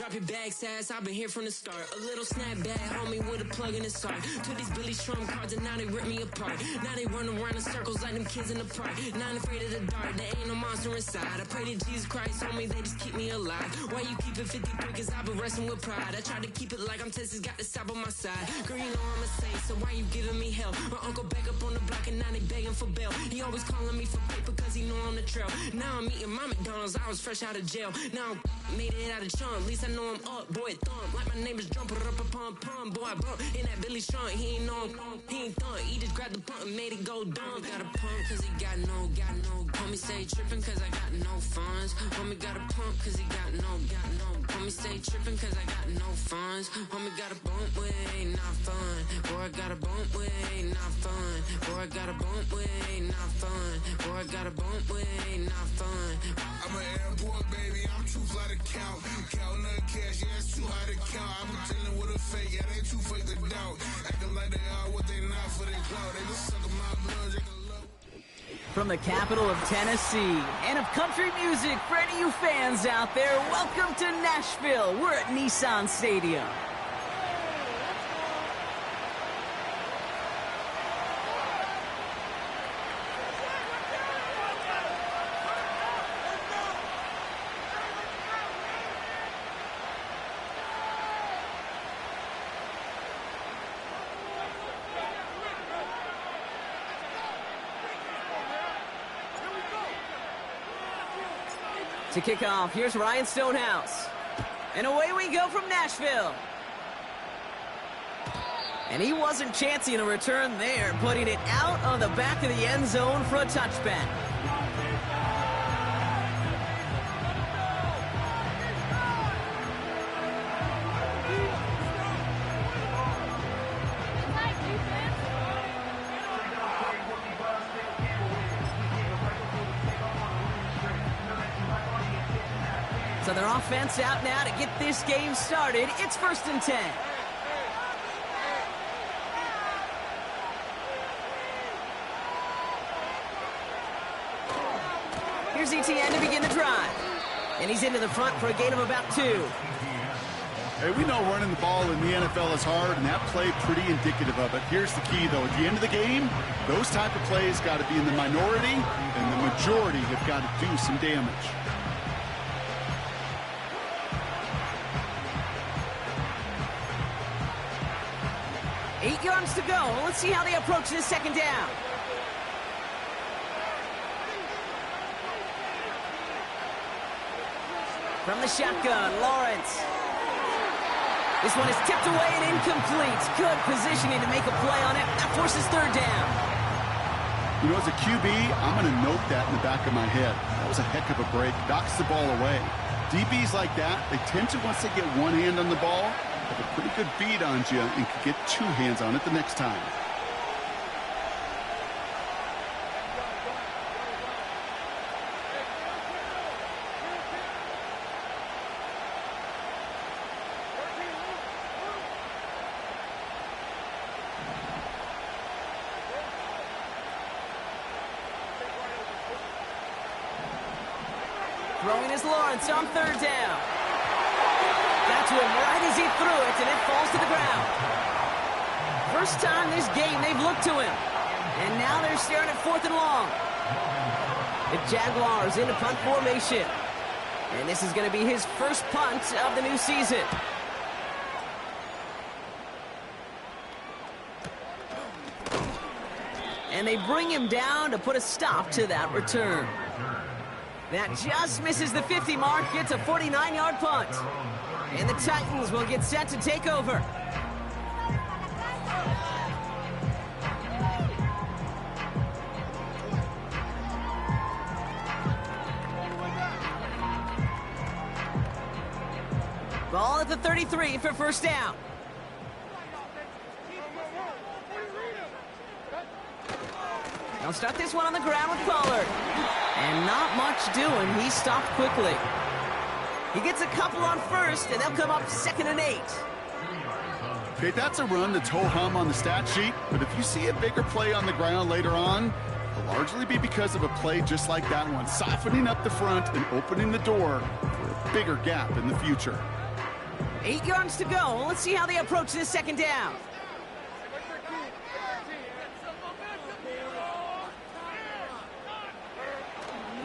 Drop your bags ass, I've been here from the start. A little snapback, homie, with a plug in his heart. Took these Billy Strum cards and now they rip me apart. Now they run around in circles like them kids in the park. Not afraid of the dark, there ain't no monster inside. I pray to Jesus Christ, homie, they just keep me alive. Why you keep it 53? Cause I've been wrestling with pride. I try to keep it like I'm Texas, got the stop on my side. Girl, you know I'm a saint, so why you giving me hell? My uncle back up on the block and now they begging for bail. He always calling me for paper cause he know I'm the trail. Now I'm eating my McDonald's, I was fresh out of jail. Now I made it out of chunk, at least I know I'm up, boy, thump. Like my name is Jumper up a pump, boy, I bump. In that Billy Strong, he ain't know, he ain't thump. He just grabbed the pump and made it go dumb. Got a pump cause he got no. Homie say tripping cause I got no funds. Homie got a pump cause he got no. Homie say tripping cause I got no funds. Homie got a bump with ain't not fun. Boy, I got a bump with ain't not fun. Boy, I got a bump with ain't not fun. Boy, I got a bump with ain't not fun. I'm an airport baby, I'm too fly to count. Counting the cash, yeah, it's too high to count. I'm dealing with a fake, yeah, they too fake to doubt. Acting like they are what they not for their clout. They just sucking my blood, they can love. From the capital of Tennessee and of country music, for any of you fans out there, welcome to Nashville. We're at Nissan Stadium. To kick off, here's Ryan Stonehouse. And away we go from Nashville. And he wasn't chancing a return there, putting it out on the back of the end zone for a touchback. So their offense out now to get this game started. It's 1st and 10. Here's ETN to begin the drive. And he's into the front for a gain of about 2. Hey, we know running the ball in the NFL is hard, and that play pretty indicative of it. Here's the key, though. At the end of the game, those type of plays got to be in the minority, and the majority have got to do some damage. Eight yards to go. Let's see how they approach this second down. From the shotgun, Lawrence. This one is tipped away and incomplete. Good positioning to make a play on it. That forces 3rd down. You know, as a QB, I'm going to note that in the back of my head. That was a heck of a break. Knocks the ball away. DBs like that, they tend to, once they get one hand on the ball, have a pretty good beat on you and can get 2 hands on it the next time. Throwing is Lawrence on 3rd down. Got to him right as he threw it, and it falls to the ground. First time this game they've looked to him. And now they're staring at 4th and long. The Jaguars into punt formation. And this is going to be his first punt of the new season. And they bring him down to put a stop to that return. That just misses the 50 mark. It's a 49-yard punt. And the Titans will get set to take over. Ball at the 33 for 1st down. They'll start this one on the ground with Pollard. And not much doing. He stopped quickly. He gets a couple on 1st, and they'll come up 2nd and 8. Okay, that's a run that's ho-hum on the stat sheet, but if you see a bigger play on the ground later on, it'll largely be because of a play just like that one, softening up the front and opening the door for a bigger gap in the future. 8 yards to go. Let's see how they approach this second down.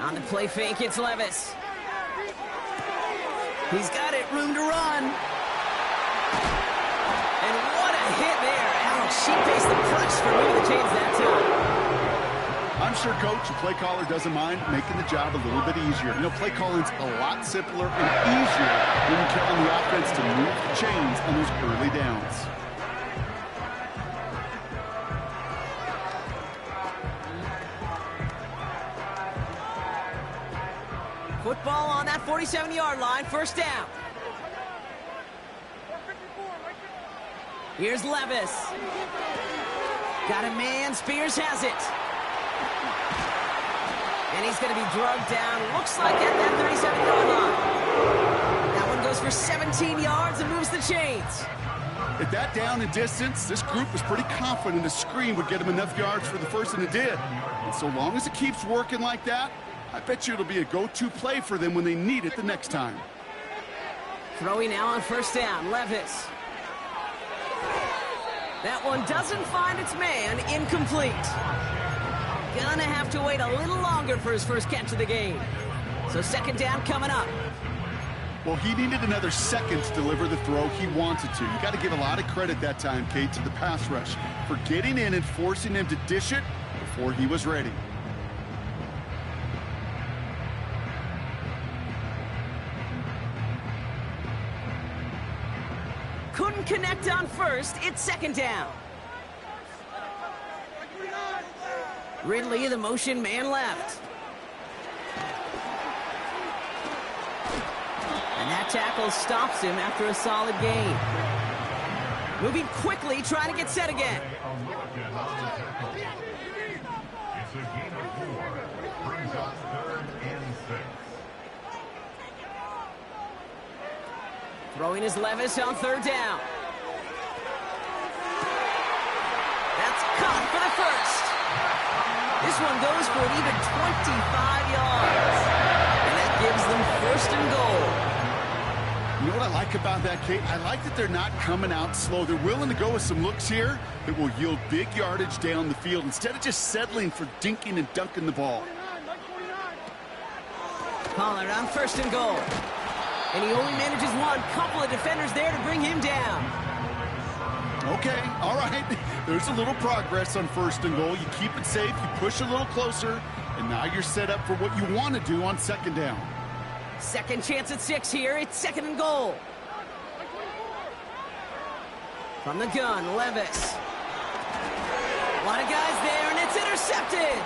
On the play fake, it's Levis. He's got it, room to run. And what a hit there. Alex, she faced the press for moving the chains that time. I'm sure, Coach, the play caller doesn't mind making the job a little bit easier. You know, play calling's a lot simpler and easier when you count on the offense to move the chains on those early downs. Football on that 47-yard line, first down. Here's Levis. Got a man, Spears has it. And he's going to be drugged down, looks like at that 37-yard line. That one goes for 17 yards and moves the chains. At that down and distance, this group was pretty confident a screen would get him enough yards for the first, and it did. And so long as it keeps working like that, I bet you it'll be a go-to play for them when they need it the next time. Throwing now on first down, Levis. That one doesn't find its man, incomplete. Gonna have to wait a little longer for his first catch of the game. So second down coming up. Well, he needed another second to deliver the throw he wanted to. You got to give a lot of credit that time, Kate, to the pass rush for getting in and forcing him to dish it before he was ready. Couldn't connect on first. It's second down. Ridley, the motion man left. And that tackle stops him after a solid gain. Moving quickly, trying to get set again. It's a gain of 4. Brings up 3rd and 6. Throwing is Levis on third down. That's caught for the first. This one goes for an even 25 yards. And that gives them first and goal. You know what I like about that, Kate? I like that they're not coming out slow. They're willing to go with some looks here that will yield big yardage down the field instead of just settling for dinking and dunking the ball. Pollard on first and goal. And he only manages one. Couple of defenders there to bring him down. Okay, all right. There's a little progress on first and goal. You keep it safe, you push a little closer, and now you're set up for what you want to do on second down. Second chance at 6 here. It's second and goal. From the gun, Levis. A lot of guys there, and it's intercepted.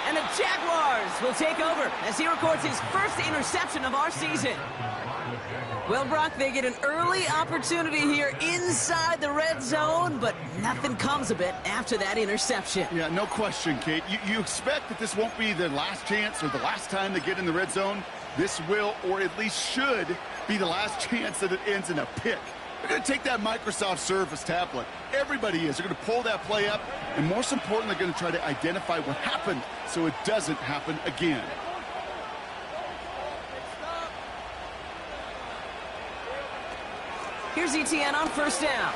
And the Jaguars will take over as he records his first interception of our season. Well, Brock, they get an early opportunity here inside the red zone, but nothing comes of it after that interception. Yeah, no question, Kate. You expect that this won't be the last chance or the last time they get in the red zone. This will, or at least should, be the last chance that it ends in a pick. They're going to take that Microsoft Surface tablet. Everybody is. They're going to pull that play up, and most important, they're going to try to identify what happened so it doesn't happen again. Here's ETN on first down.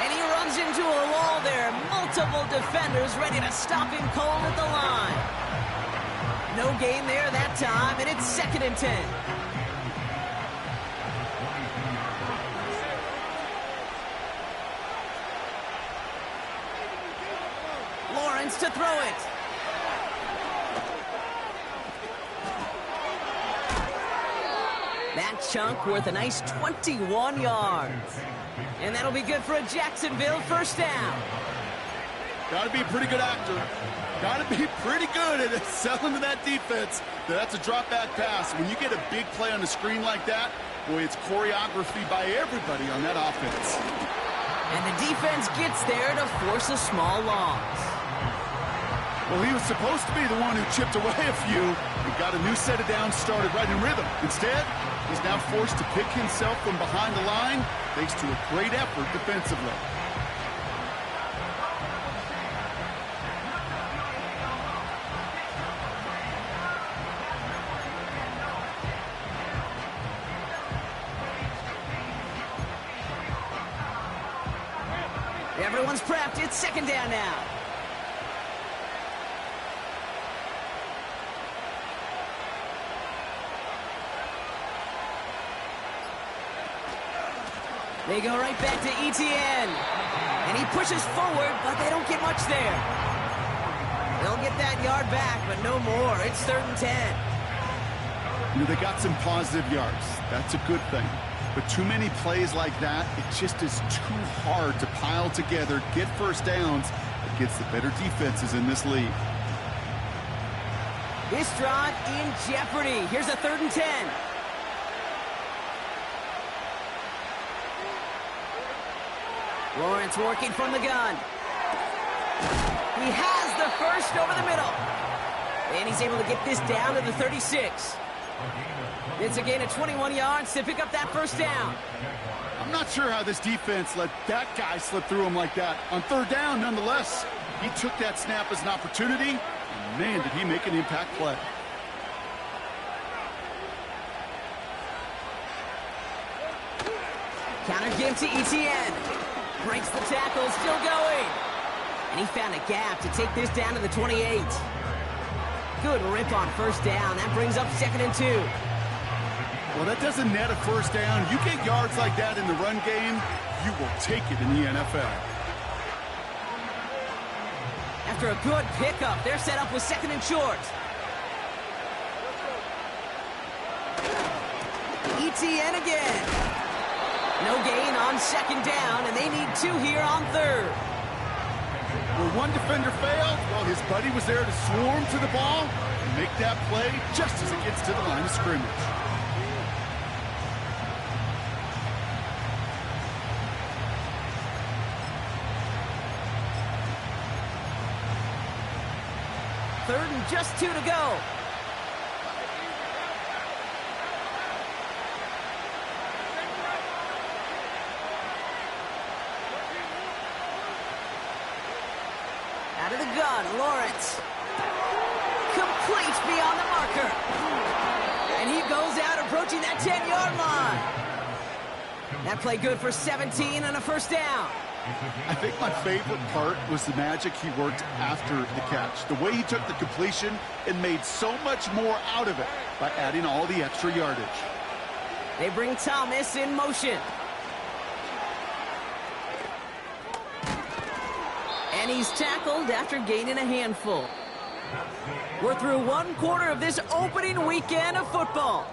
And he runs into a wall there. Multiple defenders ready to stop him cold at the line. No gain there that time, and it's second and 10. Lawrence to throw it. That chunk worth a nice 21 yards. And that'll be good for a Jacksonville first down. Got to be a pretty good actor. Got to be pretty good at selling to that defense. That's a drop-back pass. When you get a big play on the screen like that, boy, it's choreography by everybody on that offense. And the defense gets there to force a small loss. Well, he was supposed to be the one who chipped away a few and got a new set of downs started right in rhythm. Instead, he's now forced to pick himself from behind the line thanks to a great effort defensively. Everyone's prepped. It's second down now. They go right back to ETN. And he pushes forward, but they don't get much there. They'll get that yard back, but no more. It's 3rd and 10. You know, they got some positive yards. That's a good thing. But too many plays like that, it just is too hard to pile together, get first downs against the better defenses in this league. This drive in jeopardy. Here's a 3rd and 10. Lawrence working from the gun. He has the first over the middle. And he's able to get this down to the 36. It's a gain of 21 yards to pick up that first down. I'm not sure how this defense let that guy slip through him like that. On 3rd down, nonetheless, he took that snap as an opportunity, and man, did he make an impact play. Counter give to ETN. Breaks the tackle, still going. And he found a gap to take this down to the 28. Good rip on first down. That brings up 2nd and 2. Well, that doesn't net a first down. You get yards like that in the run game, you will take it in the NFL. After a good pickup, they're set up with 2nd and short. ETN again. No gain on 2nd down, and they need 2 here on 3rd. Where one defender failed, well, his buddy was there to swarm to the ball and make that play just as it gets to the line of scrimmage. Third and just 2 to go. Out of the gun, Lawrence. Complete beyond the marker. And he goes out approaching that 10-yard line. That play good for 17 and a first down. I think my favorite part was the magic he worked after the catch. The way he took the completion and made so much more out of it by adding all the extra yardage. They bring Thomas in motion. And he's tackled after gaining a handful. We're through 1 quarter of this opening weekend of football.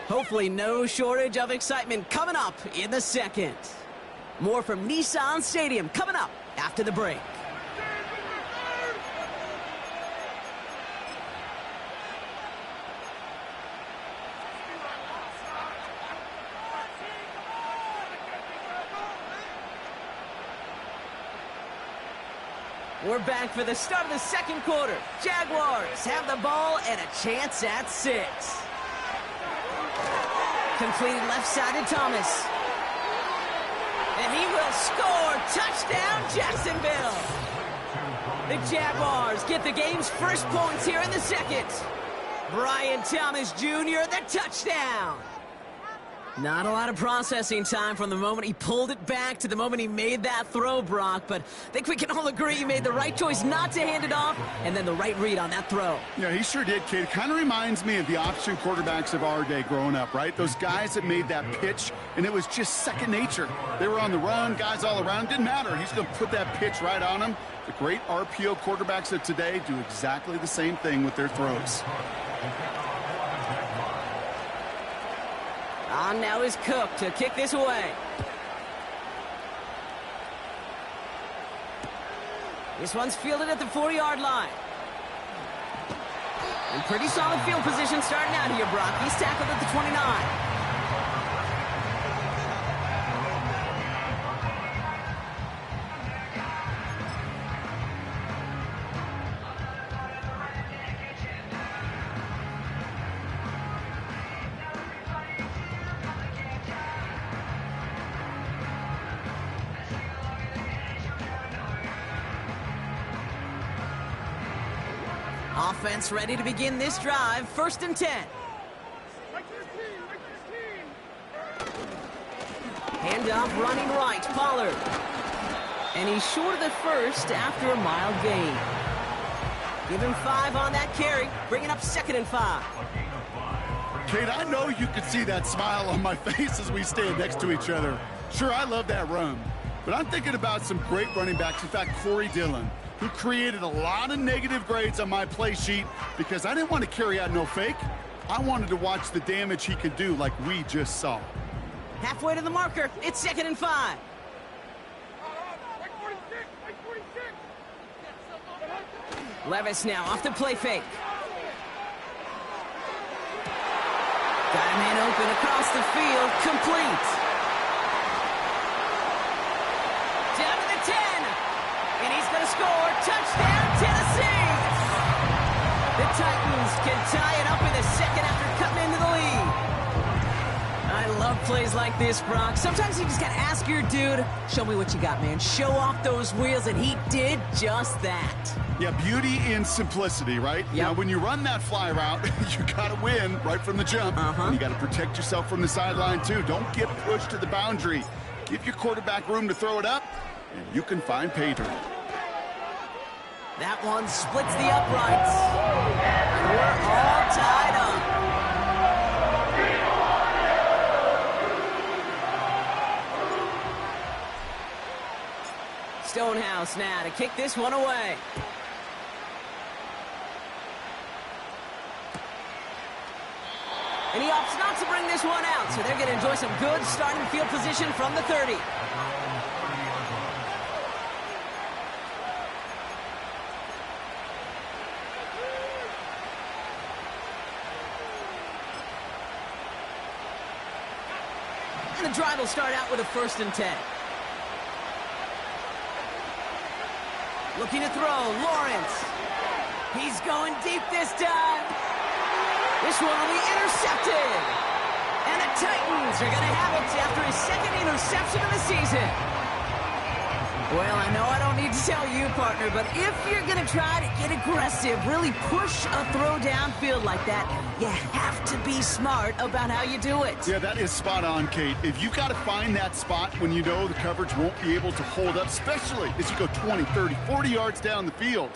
Hopefully no shortage of excitement coming up in the second. More from Nissan Stadium coming up after the break. We're back for the start of the second quarter. Jaguars have the ball and a chance at 6. Completed left side to Thomas. And he will score. Touchdown, Jacksonville. The Jaguars get the game's first points here in the second. Brian Thomas Jr., the touchdown. Not a lot of processing time from the moment he pulled it back to the moment he made that throw, Brock. But I think we can all agree he made the right choice not to hand it off, and then the right read on that throw. Yeah, he sure did, kid. Kind of reminds me of the option quarterbacks of our day growing up, right? Those guys that made that pitch, and it was just second nature. They were on the run, guys all around. Didn't matter. He's going to put that pitch right on him. The great RPO quarterbacks of today do exactly the same thing with their throws. On now is Cook to kick this away. This one's fielded at the 4-yard line. And pretty solid field position starting out here, Brock. He's tackled at the 29. Offense ready to begin this drive. 1st and 10. Hand off running right. Pollard. And he's short of the first after a mild gain. Give him 5 on that carry, bringing up 2nd and 5. Kate, I know you can see that smile on my face as we stand next to each other. Sure, I love that run, but I'm thinking about some great running backs. In fact, Corey Dillon, who created a lot of negative grades on my play sheet because I didn't want to carry out no fake. I wanted to watch the damage he could do like we just saw. Halfway to the marker, it's 2nd and 5. Levis now off the play fake. Got a man open across the field, complete. Down to the 10. And he's going to score. Touchdown, Tennessee. The Titans can tie it up in the second after cutting into the lead. I love plays like this, Brock. Sometimes you just got to ask your dude, show me what you got, man. Show off those wheels, and he did just that. Yeah, beauty in simplicity, right? Yep. Now, when you run that fly route, you got to win right from the jump. And you got to protect yourself from the sideline, too. Don't get pushed to the boundary. Give your quarterback room to throw it up, and you can find pay dirt. That one splits the uprights. And we're all tied up. Stonehouse now to kick this one away. And he opts not to bring this one out, so they're going to enjoy some good starting field position from the 30. And the drive will start out with a 1st and 10. Looking to throw, Lawrence. He's going deep this time. This one will be intercepted. And the Titans are going to have it after his 2nd interception of the season. Well, I know I don't need to tell you, partner, but if you're going to try to get aggressive, really push a throw downfield like that, you have to be smart about how you do it. Yeah, that is spot on, Kate. If you've got to find that spot when you know the coverage won't be able to hold up, especially as you go 20, 30, 40 yards down the field.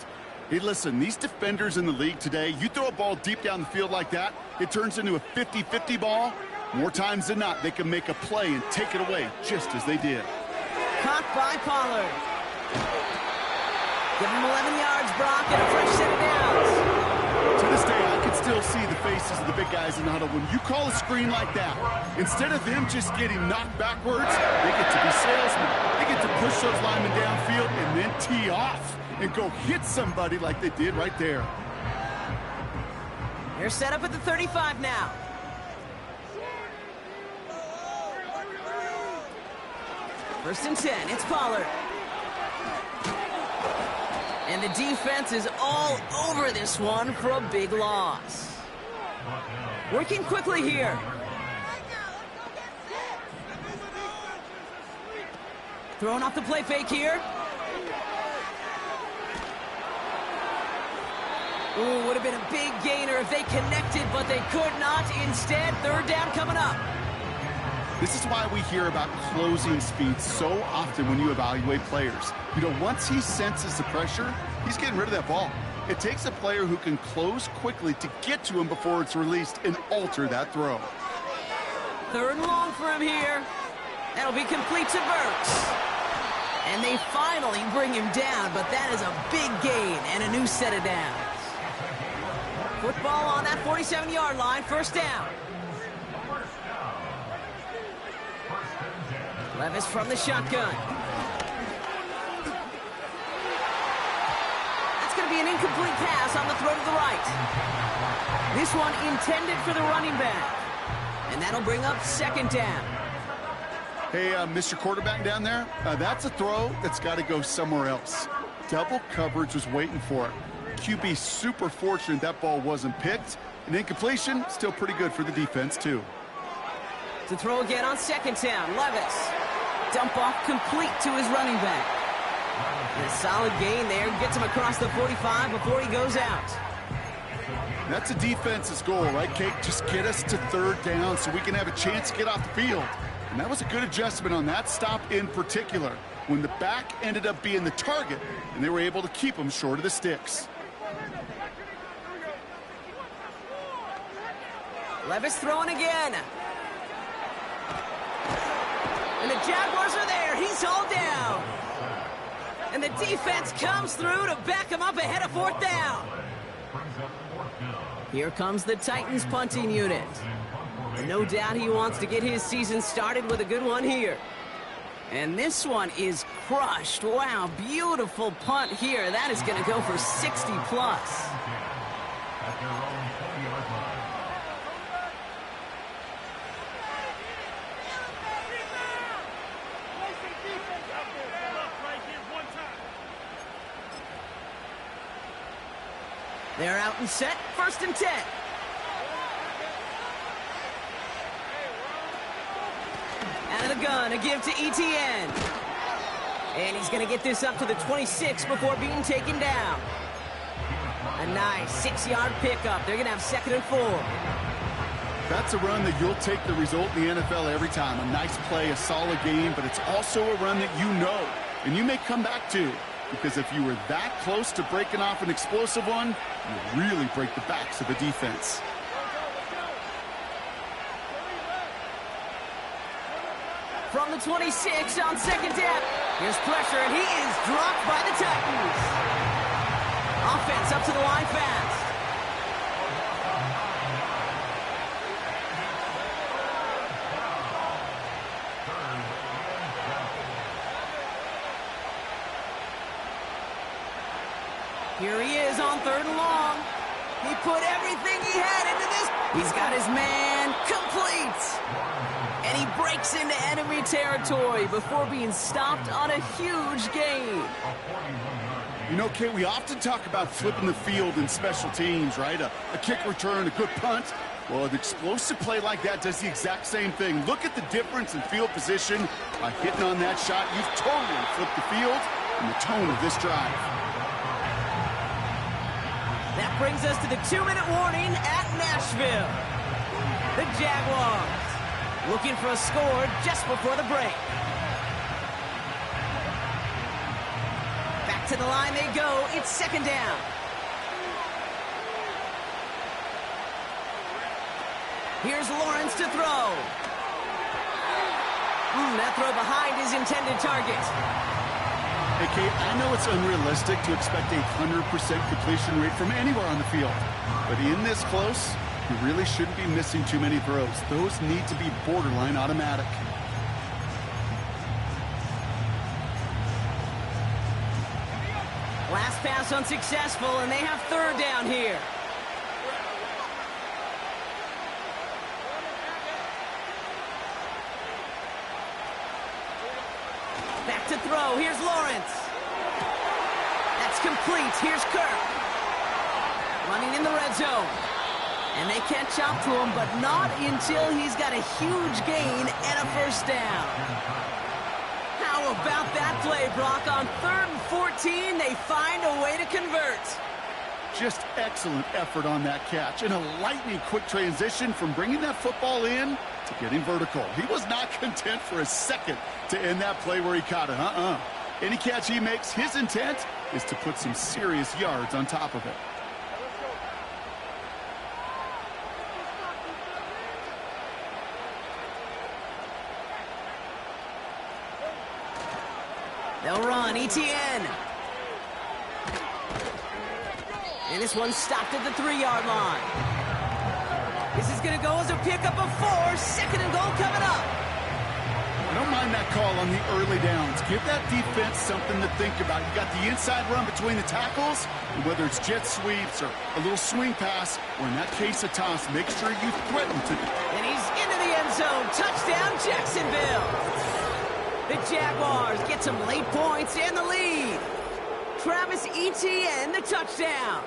Hey, listen, these defenders in the league today, you throw a ball deep down the field like that, it turns into a 50-50 ball. More times than not, they can make a play and take it away just as they did. Caught by Pollard. Give him 11 yards, Brock, and a fresh set of downs. To this day, I can still see the faces of the big guys in the huddle. When you call a screen like that, instead of them just getting knocked backwards, they get to be salesmen. They get to push those linemen downfield and then tee off and go hit somebody like they did right there. They're set up at the 35 now. First and 10, it's Pollard. And the defense is all over this one for a big loss. Working quickly here. Throwing off the play fake here. Ooh, would have been a big gainer if they connected, but they could not. Instead, 3rd down coming up. This is why we hear about closing speed so often when you evaluate players. You know, once he senses the pressure, he's getting rid of that ball. It takes a player who can close quickly to get to him before it's released and alter that throw. 3rd and long for him here. That'll be complete to Burks. And they finally bring him down, but that is a big gain and a new set of downs. Football on that 47-yard line, 1st down. Levis from the shotgun. That's going to be an incomplete pass on the throw to the right. This one intended for the running back. And that'll bring up 2nd down. Hey, Mr. Quarterback down there, that's a throw that's got to go somewhere else. Double coverage was waiting for it. QB super fortunate that ball wasn't picked. An incompletion, still pretty good for the defense, too. To throw again on 2nd down, Levis. Dump off complete to his running back. And a solid gain there. Gets him across the 45 before he goes out. That's a defense's goal, right, Kate? Just get us to 3rd down so we can have a chance to get off the field. And that was a good adjustment on that stop in particular. when the back ended up being the target, and they were able to keep him short of the sticks. Levis throwing again. And the Jaguars are there. He's hauled down. And the defense comes through to back him up ahead of 4th down. Here comes the Titans punting unit. And no doubt he wants to get his season started with a good one here. And this one is crushed. Wow, beautiful punt here. That is going to go for 60 plus. They're out and set, 1st and 10. Out of the gun, a give to ETN. And he's going to get this up to the 26 before being taken down. A nice 6-yard pickup. They're going to have 2nd and 4. That's a run that you'll take the result in the NFL every time. A nice play, a solid game, but it's also a run that you know and you may come back to. Because if you were that close to breaking off an explosive one, you really break the backs of the defense. From the 26 on 2nd down. Here's pressure, and he is dropped by the Titans. Offense up to the line fast. Here he is on 3rd and long. He put everything he had into this. He's got his man complete. And he breaks into enemy territory before being stopped on a huge gain. You know, Kate, we often talk about flipping the field in special teams, right? A kick return, a good punt. Well, an explosive play like that does the exact same thing. Look at the difference in field position. By hitting on that shot, you've totally flipped the field and the tone of this drive. That brings us to the 2-minute warning at Nashville. The Jaguars looking for a score just before the break. Back to the line they go. It's 2nd down. Here's Lawrence to throw. That throw behind his intended target. Hey, Kate, I know it's unrealistic to expect a 100% completion rate from anywhere on the field. But in this close, you really shouldn't be missing too many throws. Those need to be borderline automatic. Last pass unsuccessful, and they have 3rd down here. Back to throw. Here's Lawrence. That's complete. Here's Kirk. Running in the red zone. And they catch up to him, but not until he's got a huge gain and a 1st down. How about that play, Brock? On 3rd and 14, they find a way to convert. Just excellent effort on that catch. And a lightning quick transition from bringing that football in to getting vertical. He was not content for a second to end that play where he caught it. Any catch he makes, his intent is to put some serious yards on top of it. They'll run. ETN. And this one's stopped at the 3-yard line. This is going to go as a pickup of 4. 2nd and goal coming up. I don't mind that call on the early downs. Give that defense something to think about. You got the inside run between the tackles, and whether it's jet sweeps or a little swing pass, or in that case a toss, make sure you threaten to. And he's into the end zone. Touchdown, Jacksonville. The Jaguars get some late points and the lead. Travis Etienne, the touchdown.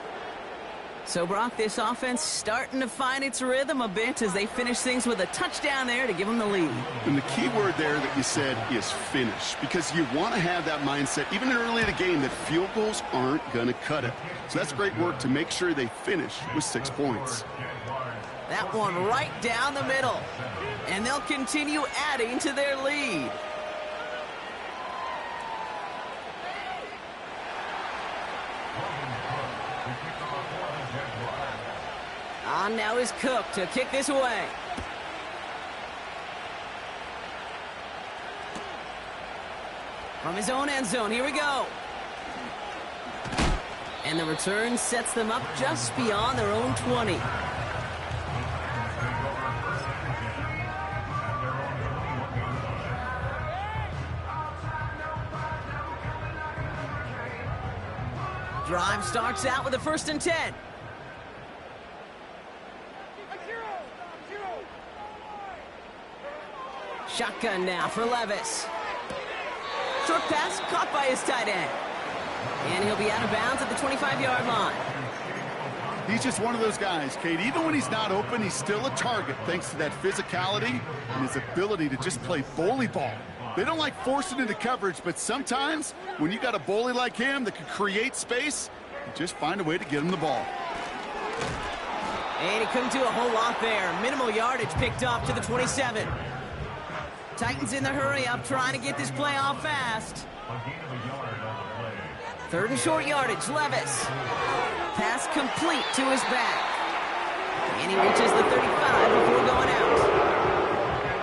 So, Brock, this offense starting to find its rhythm a bit as they finish things with a touchdown there to give them the lead. And the key word there that you said is finish, because you want to have that mindset, even early in the game, that field goals aren't going to cut it. So that's great work to make sure they finish with 6 points. That one right down the middle. And they'll continue adding to their lead. On now is Cook to kick this away. From his own end zone, here we go. And the return sets them up just beyond their own 20. Drive starts out with a 1st and 10. Shotgun now for Levis. Short pass caught by his tight end. And he'll be out of bounds at the 25-yard line. He's just one of those guys, Kate. Even when he's not open, he's still a target thanks to that physicality and his ability to just play bully ball. They don't like forcing into coverage, but sometimes when you got a bully like him that can create space, you just find a way to get him the ball. And he couldn't do a whole lot there. Minimal yardage picked up to the 27. Titans in the hurry up, trying to get this play off fast. 3rd and short yardage, Levis. Pass complete to his back. And he reaches the 35 before going out.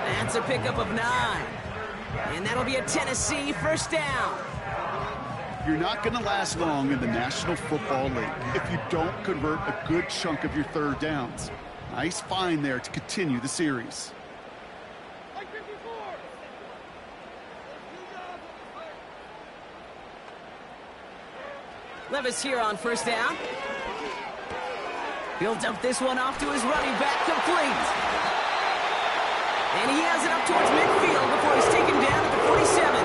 That's a pickup of 9. And that'll be a Tennessee 1st down. You're not going to last long in the National Football League if you don't convert a good chunk of your 3rd downs. Nice find there to continue the series. Levis here on 1st down. He'll dump this one off to his running back, complete. And he has it up towards midfield before he's taken down at the 47.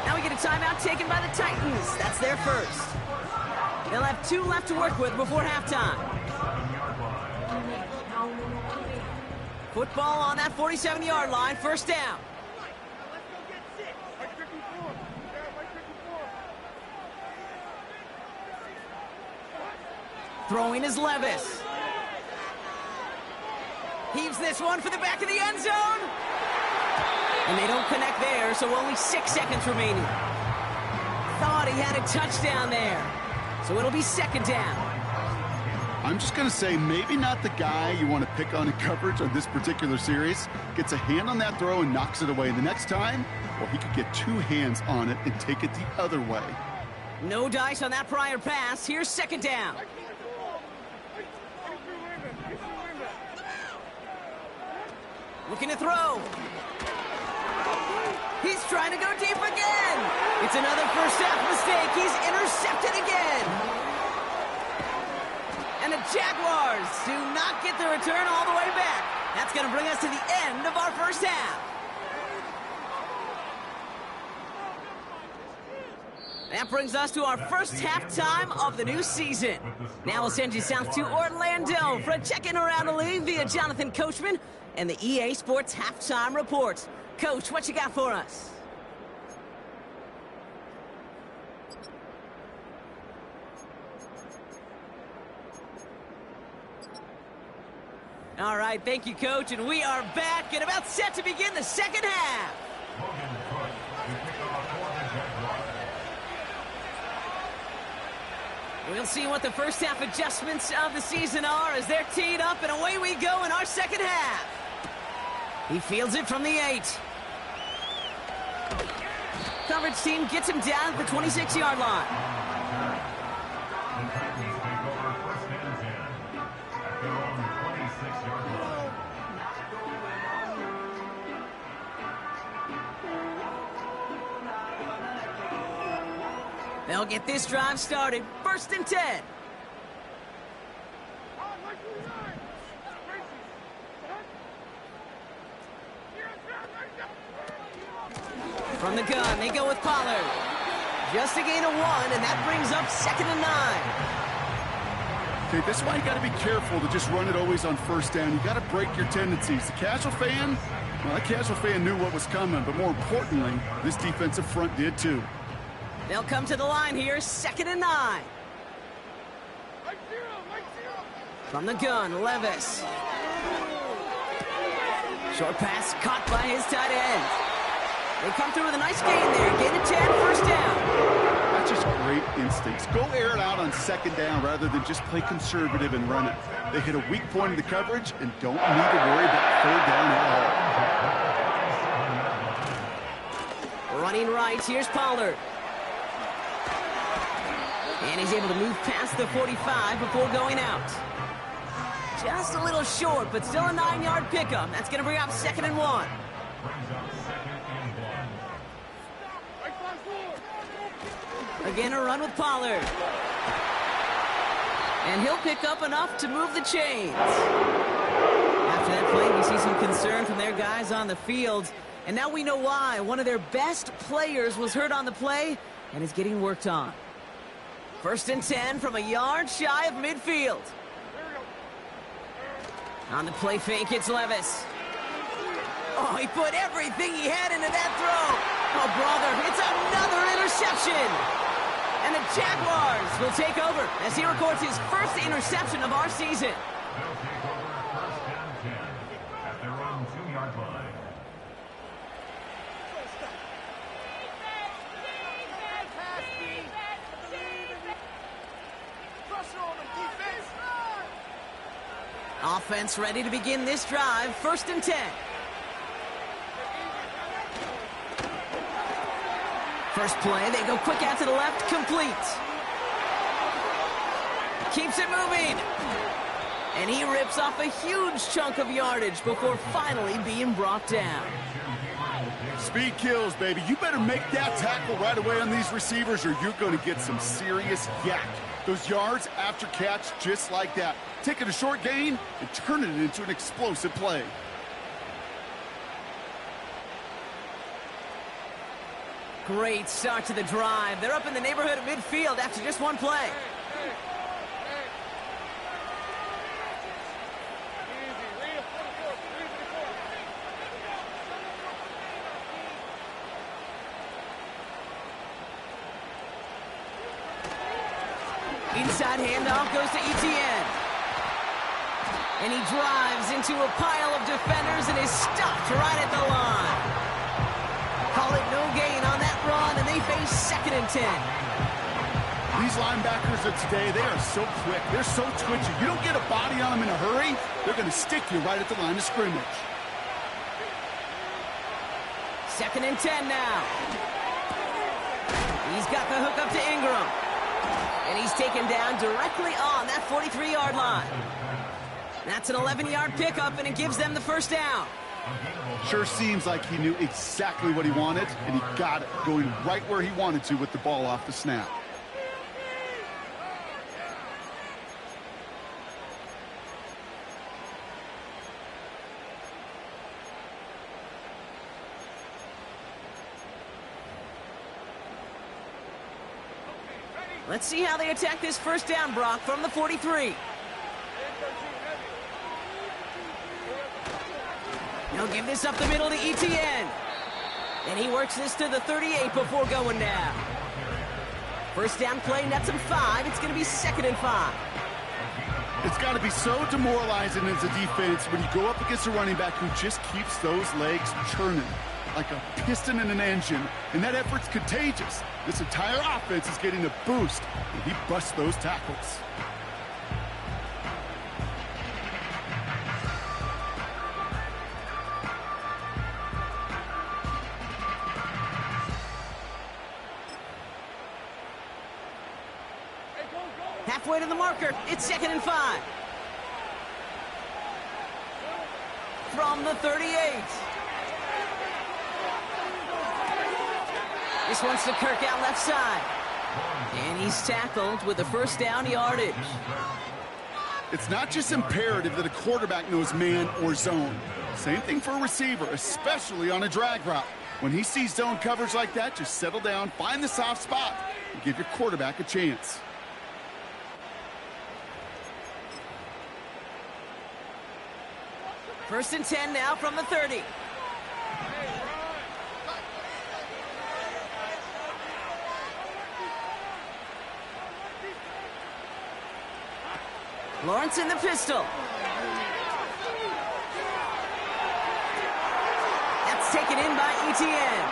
Now we get a timeout taken by the Titans. That's their 1st. They'll have 2 left to work with before halftime. Football on that 47-yard line, 1st down. Throwing is Levis. Heaves this one for the back of the end zone. And they don't connect there, so only 6 seconds remaining. Thought he had a touchdown there. So it'll be 2nd down. I'm just going to say maybe not the guy you want to pick on in coverage on this particular series. Gets a hand on that throw and knocks it away. The next time, well, he could get 2 hands on it and take it the other way. No dice on that prior pass. Here's 2nd down. Looking to throw. He's trying to go deep again. It's another 1st half mistake. He's intercepted again. And the Jaguars do not get the return all the way back. That's going to bring us to the end of our 1st half. That brings us to our 1st halftime of the new season. Now we'll send you south to Orlando for a check-in around the league via Jonathan Coachman and the EA Sports Halftime Report. Coach, what you got for us? All right, thank you, Coach, and we are back and about set to begin the 2nd half. We'll see what the 1st half adjustments of the season are as they're teed up, and away we go in our 2nd half. He fields it from the 8. Coverage team gets him down at the 26-yard line. They'll get this drive started. 1st and 10. From the gun, they go with Pollard. Just a gain of 1, and that brings up 2nd and 9. Okay, this is why you got to be careful to just run it always on 1st down. You got to break your tendencies. The casual fan, well, that casual fan knew what was coming, but more importantly, this defensive front did too. They'll come to the line here, 2nd and 9. From the gun, Levis. Short pass caught by his tight end. They come through with a nice gain there. Gain of 10, 1st down. That's just great instincts. Go air it out on 2nd down rather than just play conservative and run it. They hit a weak point in the coverage and don't need to worry about third down at all. Running right, here's Pollard. And he's able to move past the 45 before going out. Just a little short, but still a 9-yard pickup. That's going to bring up 2nd and 1. Again, a run with Pollard. And he'll pick up enough to move the chains. After that play, we see some concern from their guys on the field. And now we know why. One of their best players was hurt on the play and is getting worked on. 1st and 10 from a yard shy of midfield. On the play fake, it's Levis. Oh, he put everything he had into that throw. Oh, brother, it's another interception. And the Jaguars will take over as he records his first interception of our season. They'll take over 1st and 10 at their own 2-yard line. Offense ready to begin this drive. 1st and 10. First play, they go quick out to the left, complete. Keeps it moving. And he rips off a huge chunk of yardage before finally being brought down. Speed kills, baby. You better make that tackle right away on these receivers or you're going to get some serious yak. Those yards after catch just like that. Taking a short gain and turning it into an explosive play. Great start to the drive. They're up in the neighborhood of midfield after just one play. Inside handoff goes to Etienne. And he drives into a pile of defenders and is stopped right at the line. Call it no gain on that run, and they face 2nd and 10. These linebackers of today, they are so quick. They're so twitchy. You don't get a body on them in a hurry, they're going to stick you right at the line of scrimmage. 2nd and 10 now. He's got the hook up to Ingram. And he's taken down directly on that 43-yard line. That's an 11-yard pickup, and it gives them the first down. Sure seems like he knew exactly what he wanted, and he got it, going right where he wanted to with the ball off the snap. Let's see how they attack this first down, Brock, from the 43. He'll give this up the middle to Etienne. And he works this to the 38 before going down. First down play, nets him 5. It's going to be 2nd and 5. It's got to be so demoralizing as a defense when you go up against a running back who just keeps those legs churning like a piston in an engine, and that effort's contagious. This entire offense is getting a boost, and he busts those tackles. Halfway to the marker, it's 2nd and 5. From the 38. This one's to Kirk out left side. And he's tackled with a first down yardage. It's not just imperative that a quarterback knows man or zone. Same thing for a receiver, especially on a drag route. When he sees zone coverage like that, just settle down, find the soft spot, and give your quarterback a chance. First and 10 now from the 30. Lawrence in the pistol. That's taken in by Etienne.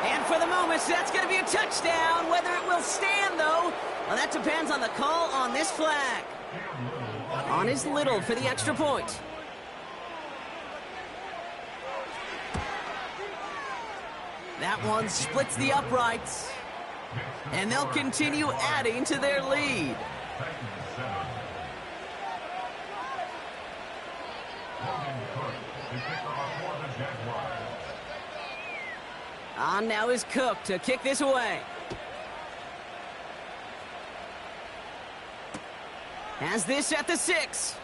And for the moment, that's going to be a touchdown. Whether it will stand, though, well, that depends on the call on this flag. On is Little for the extra point. That one splits the uprights. And they'll continue adding to their lead. On now is Cook to kick this away. Has this at the 6.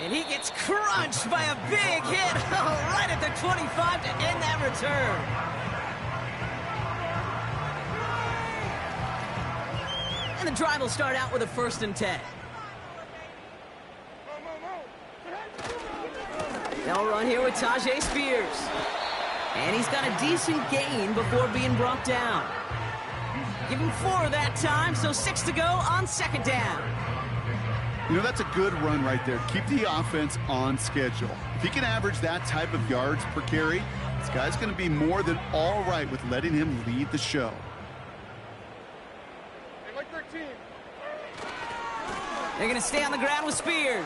And he gets crunched by a big hit right at the 25 to end that return. And the drive will start out with a 1st and 10. They'll run here with Tajay Spears. And he's got a decent gain before being brought down. Give him 4 that time, so 6 to go on 2nd down. You know, that's a good run right there. Keep the offense on schedule. If he can average that type of yards per carry, this guy's going to be more than all right with letting him lead the show. They're going to stay on the ground with Spears.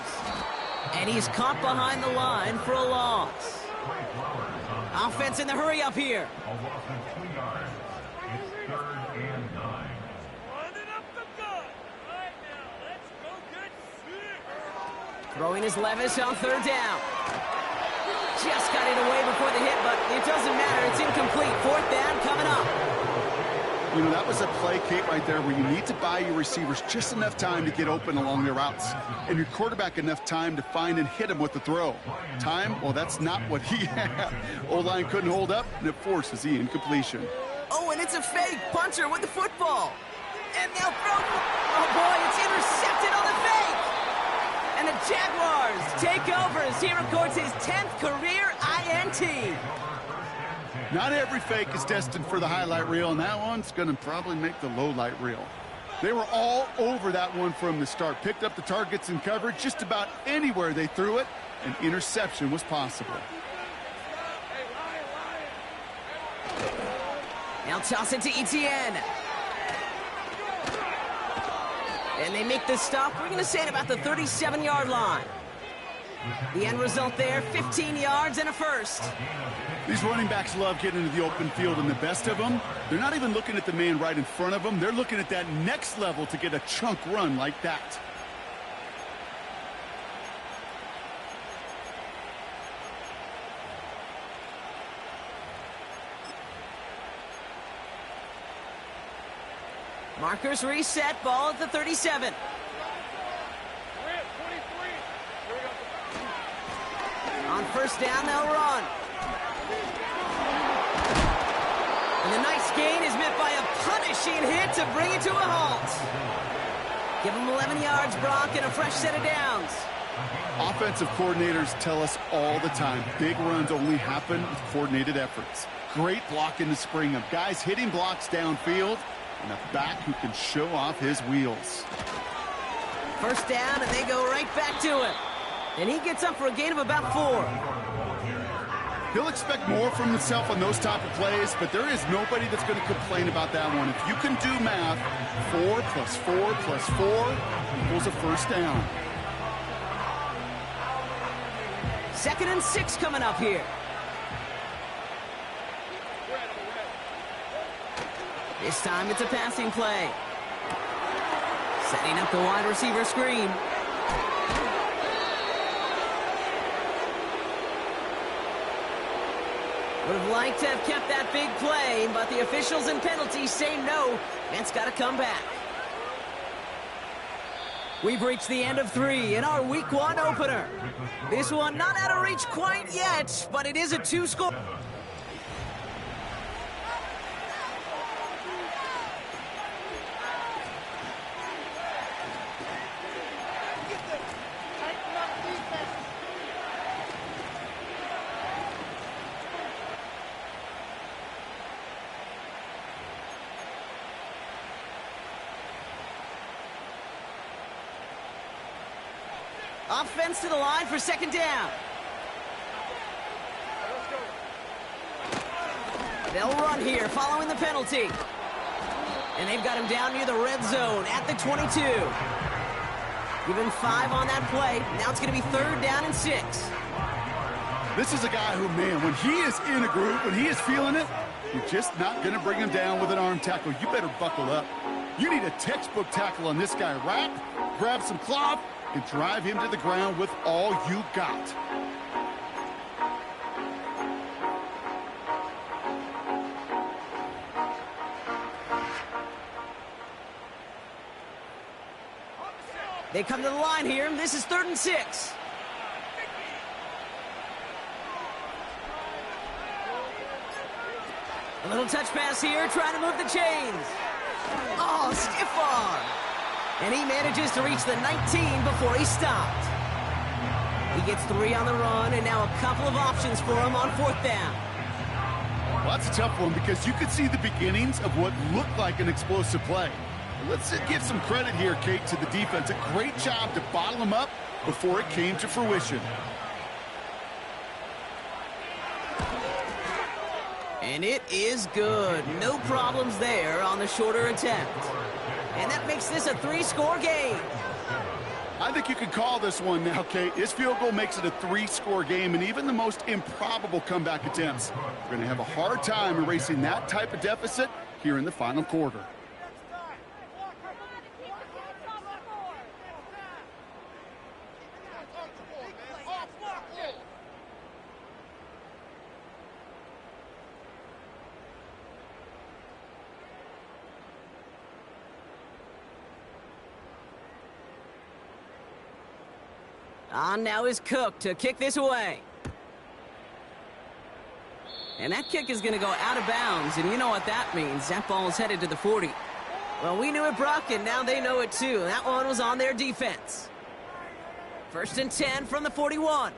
And he's caught behind the line for a loss. Offense in the hurry up here. A loss of 2 yards. It's 3rd and 9. Running up the gut. Right now, let's go get sick. Throwing is Levis on 3rd down. Just got it away before the hit, but it doesn't matter. It's incomplete. 4th down coming up. You know, that was a play, Kate, right there where you need to buy your receivers just enough time to get open along their routes, and your quarterback enough time to find and hit him with the throw. Time? Well, that's not what he had. O-line couldn't hold up, and it forces the incompletion. Oh, and it's a fake puncher with the football. And they'll throw. Oh, boy, it's intercepted on the fake. And the Jaguars take over as he records his 10th career INT. Not every fake is destined for the highlight reel, and that one's going to probably make the low light reel. They were all over that one from the start. Picked up the targets and coverage just about anywhere they threw it. An interception was possible. Now toss it to Etienne. And they make the stop. We're going to say at about the 37-yard line. The end result there, 15 yards and a 1st. These running backs love getting into the open field, and the best of them, they're not even looking at the man right in front of them. They're looking at that next level to get a chunk run like that. Markers reset, ball at the 37. On 1st down, they'll run. And the nice gain is met by a punishing hit to bring it to a halt. Give him 11 yards, Brock, and a fresh set of downs. Offensive coordinators tell us all the time, big runs only happen with coordinated efforts. Great blocking to spring them. Guys hitting blocks downfield, and a back who can show off his wheels. 1st down, and they go right back to him. And he gets up for a gain of about 4. He'll expect more from himself on those type of plays, but there is nobody that's going to complain about that one. If you can do math, 4 plus 4 plus 4 equals a 1st down. 2nd and 6 coming up here. This time it's a passing play. Setting up the wide receiver screen. Would have liked to have kept that big play, but the officials and penalties say no, and it's got to come back. We've reached the end of 3 in our Week 1 opener. This one not out of reach quite yet, but it is a 2-score. Offense to the line for 2nd down. They'll run here following the penalty. And they've got him down near the red zone at the 22. Give him 5 on that play. Now it's going to be 3rd down and 6. This is a guy who, man, when he is in a groove, when he is feeling it, you're just not going to bring him down with an arm tackle. You better buckle up. You need a textbook tackle on this guy. Wrap, grab some cloth, and drive him to the ground with all you got. They come to the line here. This is 3rd and 6. A little touch pass here, trying to move the chains. Oh, stiff arm. And he manages to reach the 19 before he stopped. He gets 3 on the run, and now a couple of options for him on 4th down. Well, that's a tough one because you could see the beginnings of what looked like an explosive play. Let's give some credit here, Kate, to the defense. A great job to bottle him up before it came to fruition. And it is good. No problems there on the shorter attempt. And that makes this a 3-score game. I think you can call this one now, Kate. This field goal makes it a 3-score game, and even the most improbable comeback attempts are going to have a hard time erasing that type of deficit here in the final quarter. On now is Cook to kick this away. And that kick is going to go out of bounds, and you know what that means. That ball is headed to the 40. Well, we knew it, Brock, and now they know it too. That one was on their defense. 1st and 10 from the 41.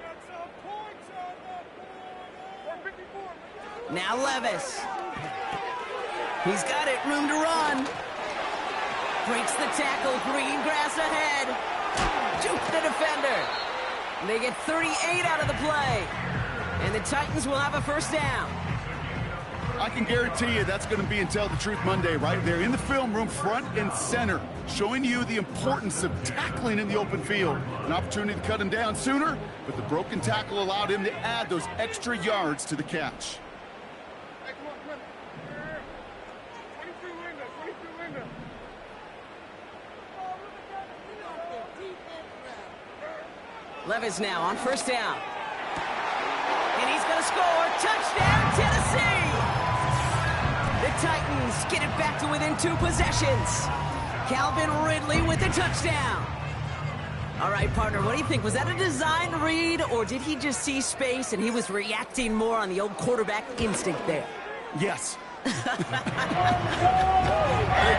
Now Levis. He's got it, room to run. Breaks the tackle, green grass ahead. Juke the defender. They get 38 out of the play. And the Titans will have a 1st down. I can guarantee you that's going to be in Tell the Truth Monday right there in the film room, front and center, showing you the importance of tackling in the open field. An opportunity to cut him down sooner, but the broken tackle allowed him to add those extra yards to the catch. Levis now on 1st down. And he's going to score. Touchdown, Tennessee! The Titans get it back to within 2 possessions. Calvin Ridley with the touchdown. All right, partner, what do you think? Was that a design read, or did he just see space and he was reacting more on the old quarterback instinct there? Yes. I think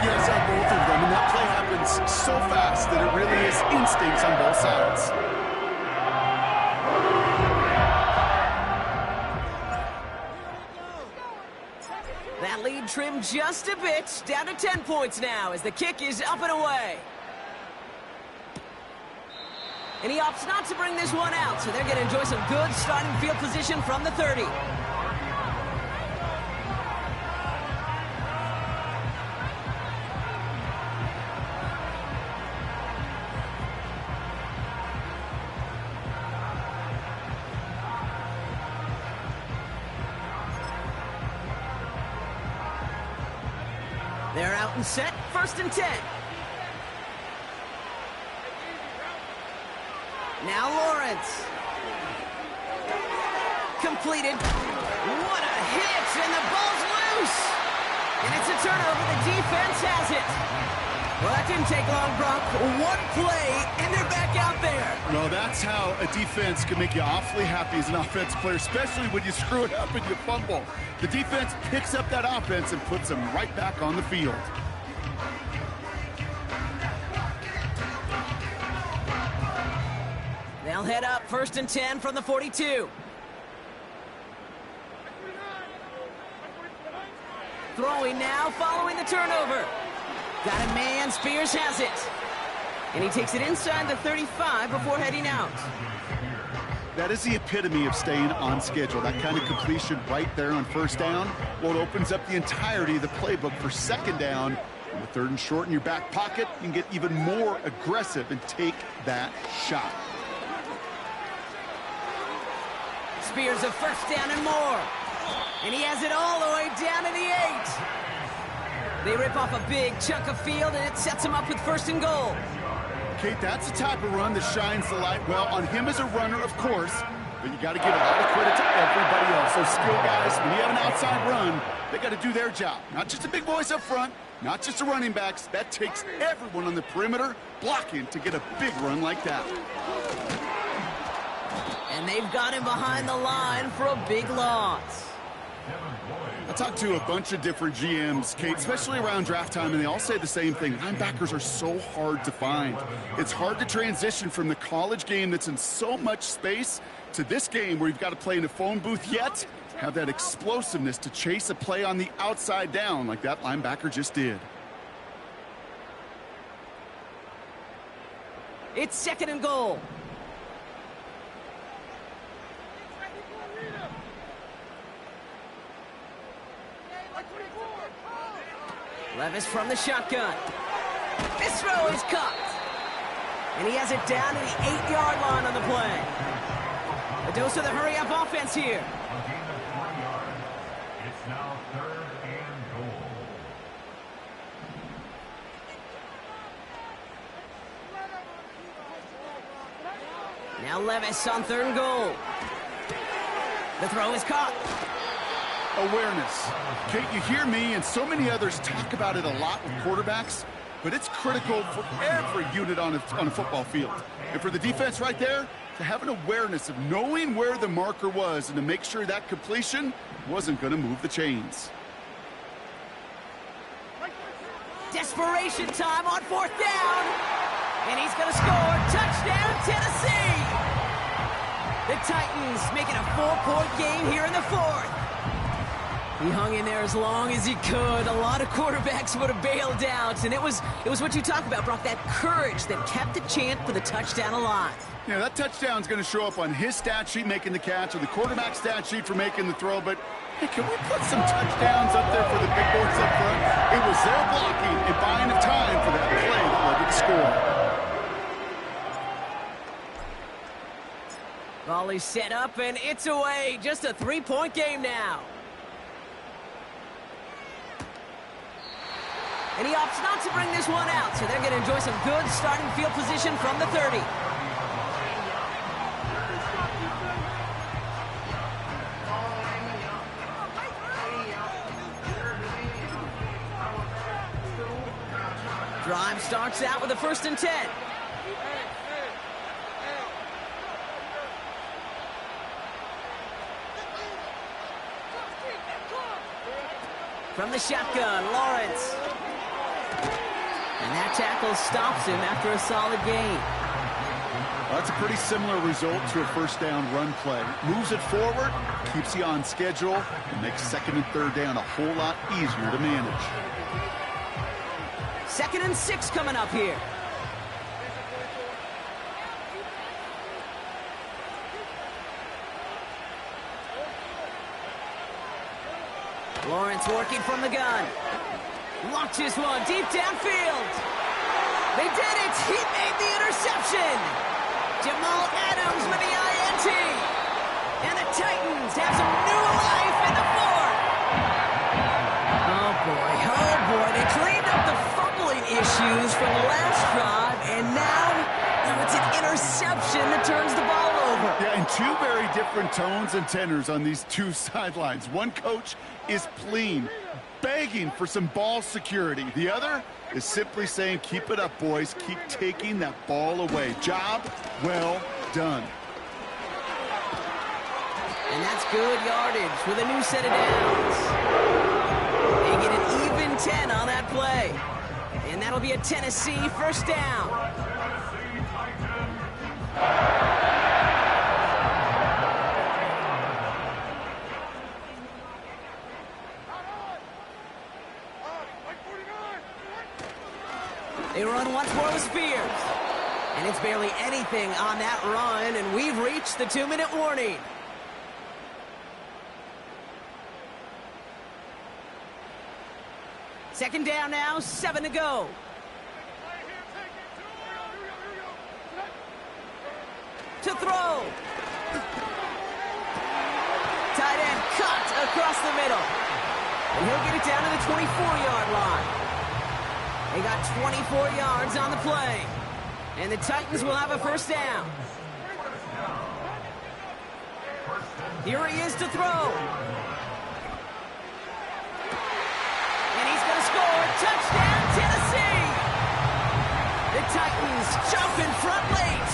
yes on both of them, and that play happens so fast that it really is instincts on both sides. That lead trimmed just a bit, down to 10 points now as the kick is up and away. And he opts not to bring this one out, so they're going to enjoy some good starting field position from the 30. They're out and set, 1st and 10. Now Lawrence. Completed. What a hit, and the ball's loose. And it's a turnover, the defense has it. Well, that didn't take long, Brock. 1 play, and they're back out there. Well, that's how a defense can make you awfully happy as an offensive player, especially when you screw it up and you fumble. The defense picks up that offense and puts them right back on the field. They'll head up 1st and 10 from the 42. Throwing now following the turnover. Got a man, Spears has it. And he takes it inside the 35 before heading out. That is the epitome of staying on schedule. That kind of completion right there on 1st down. Well, it opens up the entirety of the playbook for 2nd down On the 3rd and short in your back pocket, you can get even more aggressive and take that shot. Spears a first down and more. And he has it all the way down to the 8. They rip off a big chunk of field, and it sets him up with 1st and goal. Kate, that's the type of run that shines the light well on him as a runner, of course, but you got to give a lot of credit to everybody else. Those skill guys, when you have an outside run, they got to do their job. Not just the big boys up front, not just the running backs. That takes everyone on the perimeter blocking to get a big run like that. And they've got him behind the line for a big loss. I talked to a bunch of different GMs, Kate, especially around draft time, and they all say the same thing. Linebackers are so hard to find. It's hard to transition from the college game that's in so much space to this game where you've got to play in a phone booth, yet have that explosiveness to chase a play on the outside down like that linebacker just did. It's 2nd and goal. Levis from the shotgun. This throw is caught. And he has it down to the 8-yard line on the play. A dose of the hurry-up offense here. A gain of 3 yards. It's now 3rd and goal. Now Levis on 3rd and goal. The throw is caught. Awareness. Kate, you hear me and so many others talk about it a lot with quarterbacks, but it's critical for every unit on a football field. And for the defense right there, to have an awareness of knowing where the marker was and to make sure that completion wasn't going to move the chains. Desperation time on 4th down. And he's going to score. Touchdown, Tennessee. The Titans making a 4-point game here in the 4th. He hung in there as long as he could. A lot of quarterbacks would have bailed out, and it was what you talk about, Brock, that courage that kept the chant for the touchdown alive. Yeah, that touchdown's going to show up on his stat sheet making the catch or the quarterback stat sheet for making the throw, but hey, can we put some touchdowns up there for the big boys up front? It was their blocking and buying of time for that play that led to the score. Volley set up, and it's away. Just a 3-point game now. And he opts not to bring this one out, so they're going to enjoy some good starting field position from the 30. Drive starts out with a 1st and 10. From the shotgun, Lawrence. And that tackle stops him after a solid gain. Well, that's a pretty similar result to a 1st down run play. Moves it forward, keeps you on schedule, and makes 2nd and 3rd down a whole lot easier to manage. 2nd and 6 coming up here. Lawrence working from the gun. Launches one deep downfield. They did it. He made the interception. Jamal Adams with the INT. And the Titans have some new life in the 4th. Oh, boy. They cleaned up the fumbling issues from the last drive, and now it's an interception that turns the ball over. Yeah, and 2 very different tones and tenors on these 2 sidelines. One coach is pleading, begging for some ball security. The other is simply saying, keep it up, boys. Keep taking that ball away. Job well done. And that's good yardage with a new set of downs. They get an even 10 on that play. And that'll be a Tennessee 1st down. They run once more with Spears. And it's barely anything on that run, and we've reached the 2-minute warning. Second down now, 7 to go. To throw. Tight end cut across the middle. And he'll get it down to the 24-yard line. They got 24 yards on the play. And the Titans will have a first down. Here he is to throw. And he's going to score. Touchdown, Tennessee! The Titans jump in front late.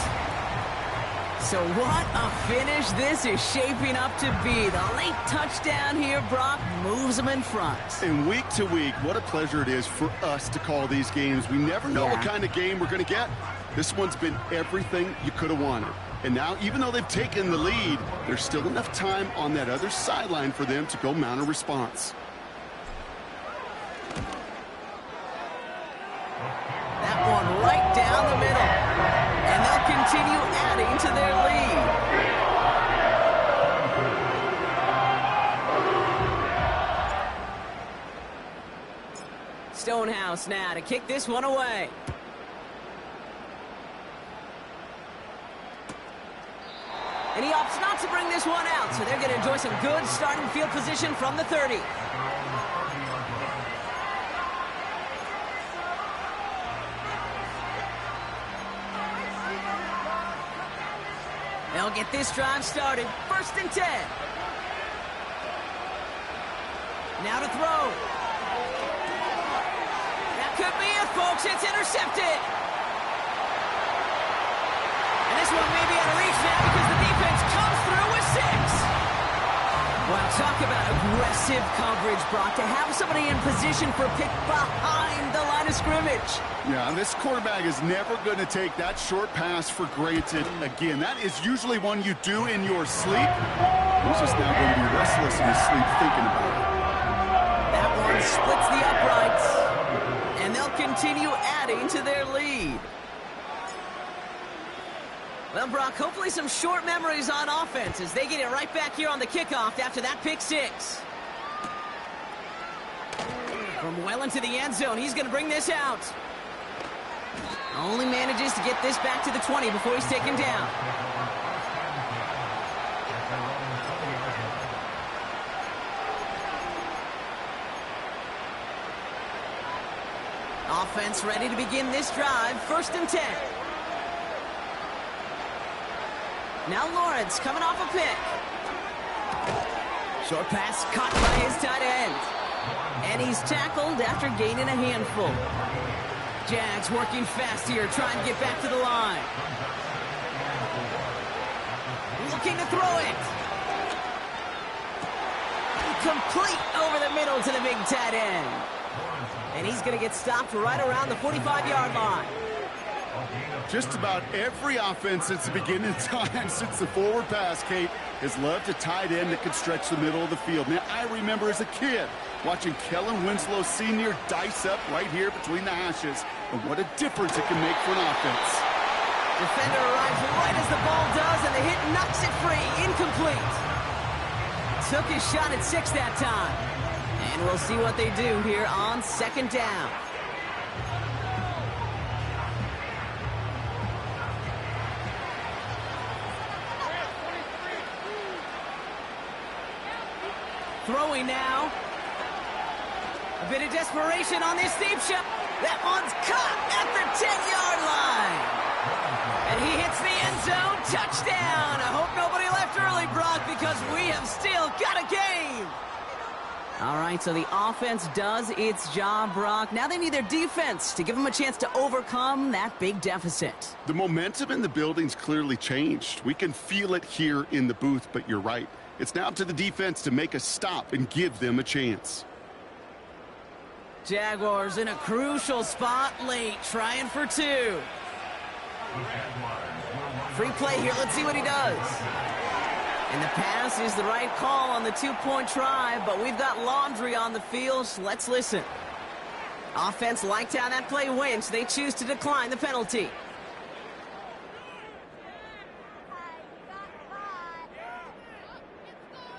So what a finish this is shaping up to be. The late touchdown here, Brock, moves them in front. And week to week, what a pleasure it is for us to call these games. We never know what kind of game we're going to get. This one's been everything you could have wanted. And now, even though they've taken the lead, there's still enough time on that other sideline for them to go mount a response. That one right down the middle. And they'll continue adding to their lead. Stonehouse now to kick this one away. And he opts not to bring this one out, so they're going to enjoy some good starting field position from the 30. They'll get this drive started. 1st and 10. Now to throw. That could be it, folks. It's intercepted. And this one may be out of reach now because the defense comes through with 6. Well, talk about aggressive coverage, Brock, to have somebody in position for a pick behind the line of scrimmage. Yeah, this quarterback is never going to take that short pass for granted again. That is usually one you do in your sleep. He's just now going to be restless in his sleep thinking about it. That one splits the uprights, and they'll continue adding to their lead. Well, Brock, hopefully some short memories on offense as they get it right back here on the kickoff after that pick 6. From well into the end zone, he's going to bring this out. Only manages to get this back to the 20 before he's taken down. Offense ready to begin this drive. 1st and 10. Now Lawrence coming off a pick. Short pass caught by his tight end. And he's tackled after gaining a handful. JAGS working fast here, trying to get back to the line. Looking to throw it. Complete over the middle to the big tight end. And he's going to get stopped right around the 45-yard line. Just about every offense since the beginning of time, since the forward pass, Kate, has loved a tight end that can stretch the middle of the field. Now, I remember as a kid watching Kellen Winslow Sr. dice up right here between the hashes, and what a difference it can make for an offense. Defender arrives right as the ball does, and the hit knocks it free. Incomplete. Took his shot at 6 that time. And we'll see what they do here on 2nd down. Throwing now. A bit of desperation on this deep shot. That one's caught at the 10-yard line. And he hits the end zone. Touchdown. I hope nobody left early, Brock, because we have still got a game. All right, so the offense does its job, Brock. Now they need their defense to give them a chance to overcome that big deficit. The momentum in the building's clearly changed. We can feel it here in the booth, but you're right. It's now up to the defense to make a stop and give them a chance. Jaguars in a crucial spot late, trying for 2. Free play here. Let's see what he does. And the pass is the right call on the 2-point try, but we've got laundry on the field, so let's listen. Offense liked how that play went, so they choose to decline the penalty.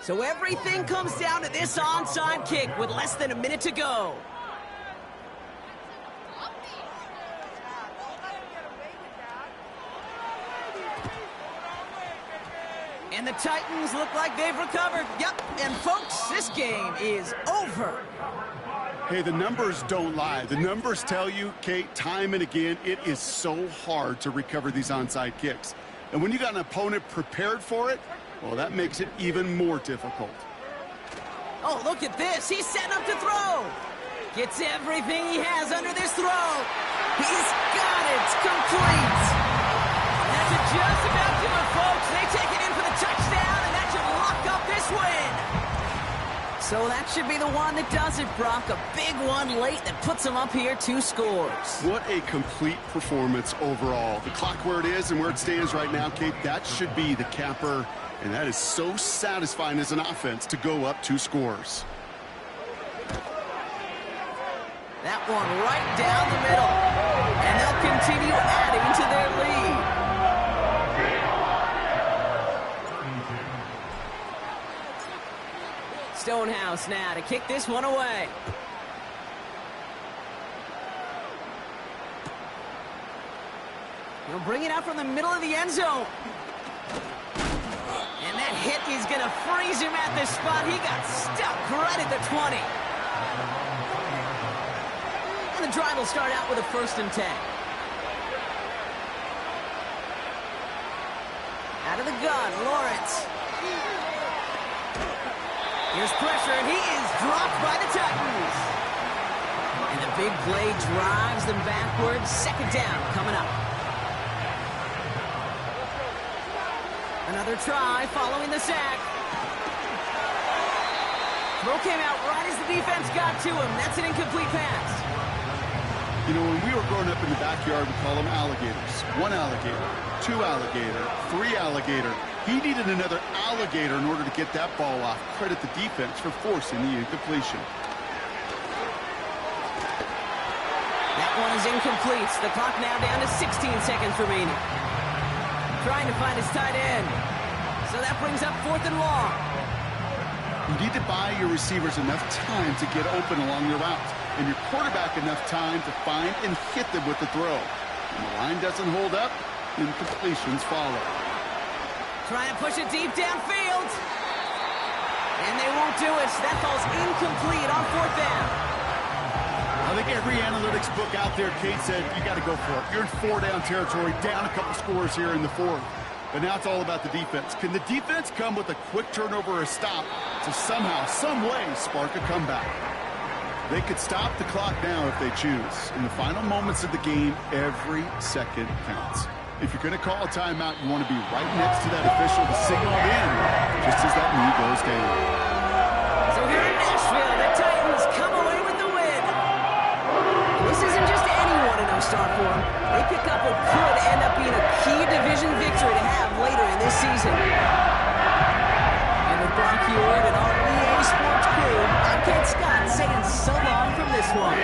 So everything comes down to this onside kick with less than a minute to go. Titans look like they've recovered. Yep, and folks, this game is over. Hey, the numbers don't lie. The numbers tell you, Kate, time and again, it is so hard to recover these onside kicks. And when you got an opponent prepared for it, well, that makes it even more difficult. Oh, look at this. He's setting up to throw. Gets everything he has under this throw. He's got it. Complete. That should just about do it, folks. They take it in for the touchdown, and that should lock up this win. So that should be the one that does it, Brock. A big one late that puts them up here 2 scores. What a complete performance overall. The clock where it is and where it stands right now, Kate, that should be the capper. And that is so satisfying as an offense to go up 2 scores. That one right down the middle. And they'll continue adding to their lead. Stonehouse now to kick this one away. He'll bring it out from the middle of the end zone. And that hit is going to freeze him at this spot. He got stuck right at the 20. And the drive will start out with a 1st and 10. Out of the gun, Lawrence. Here's pressure, and he is dropped by the Titans. And the big play drives them backwards. 2nd down coming up. Another try following the sack. Throw came out right as the defense got to him. That's an incomplete pass. You know, when we were growing up in the backyard, we call them alligators. 1 alligator, 2 alligator, 3 alligator. He needed another alligator in order to get that ball off. Credit the defense for forcing the incompletion. That one is incomplete. The clock now down to 16 seconds remaining. Trying to find his tight end. So that brings up 4th and long. You need to buy your receivers enough time to get open along your routes, and your quarterback enough time to find and hit them with the throw. When the line doesn't hold up, incompletions follow. Trying to push it deep downfield. And they won't do it. That falls incomplete on 4th down. I think every analytics book out there, Kate, said you got to go for it. You're in 4-down territory, down a couple scores here in the 4th. But now it's all about the defense. Can the defense come with a quick turnover or a stop to somehow, some way, spark a comeback? They could stop the clock now if they choose. In the final moments of the game, every second counts. If you're going to call a timeout, you want to be right next to that official to signal it in, just as that knee goes down. So here in Nashville, the Titans come away with the win. This isn't just anyone in our star form. They pick up what could end up being a key division victory to have later in this season. And with Brock Heward and our EA Sports crew, I'm Kate Scott saying so long from this one.